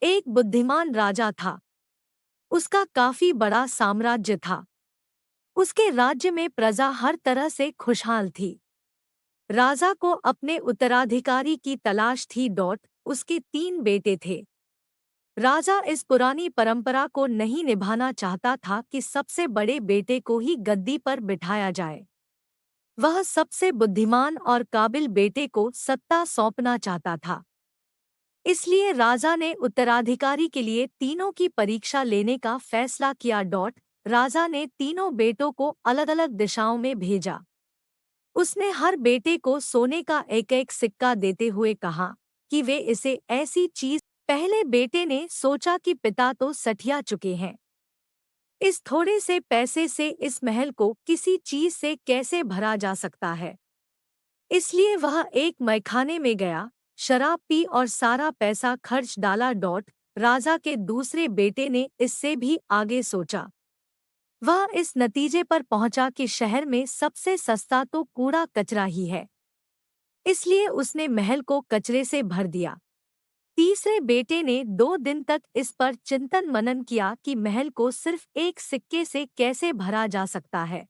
एक बुद्धिमान राजा था। उसका काफी बड़ा साम्राज्य था। उसके राज्य में प्रजा हर तरह से खुशहाल थी। राजा को अपने उत्तराधिकारी की तलाश थी। उसके 3 बेटे थे। राजा इस पुरानी परंपरा को नहीं निभाना चाहता था कि सबसे बड़े बेटे को ही गद्दी पर बिठाया जाए। वह सबसे बुद्धिमान और काबिल बेटे को सत्ता सौंपना चाहता था। इसलिए राजा ने उत्तराधिकारी के लिए तीनों की परीक्षा लेने का फैसला किया। राजा ने तीनों बेटों को अलग-अलग दिशाओं में भेजा। उसने हर बेटे को सोने का एक-एक सिक्का देते हुए कहा कि वे इसे ऐसी चीज। पहले बेटे ने सोचा कि पिता तो सठिया चुके हैं। इस थोड़े से पैसे से इस महल को किसी चीज से कैसे भरा जा सकता है। इसलिए वह एक मैखाने में गया, शराब पी और सारा पैसा खर्च डाला। राजा के दूसरे बेटे ने इससे भी आगे सोचा। वह इस नतीजे पर पहुंचा कि शहर में सबसे सस्ता तो कूड़ा कचरा ही है। इसलिए उसने महल को कचरे से भर दिया। तीसरे बेटे ने 2 दिन तक इस पर चिंतन मनन किया कि महल को सिर्फ एक सिक्के से कैसे भरा जा सकता है।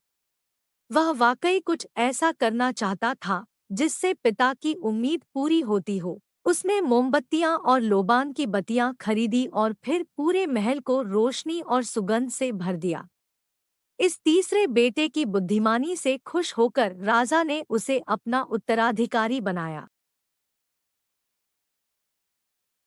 वह वाकई कुछ ऐसा करना चाहता था जिससे पिता की उम्मीद पूरी होती हो। उसने मोमबत्तियां और लोबान की बत्तियां खरीदी और फिर पूरे महल को रोशनी और सुगंध से भर दिया। इस तीसरे बेटे की बुद्धिमानी से खुश होकर राजा ने उसे अपना उत्तराधिकारी बनाया।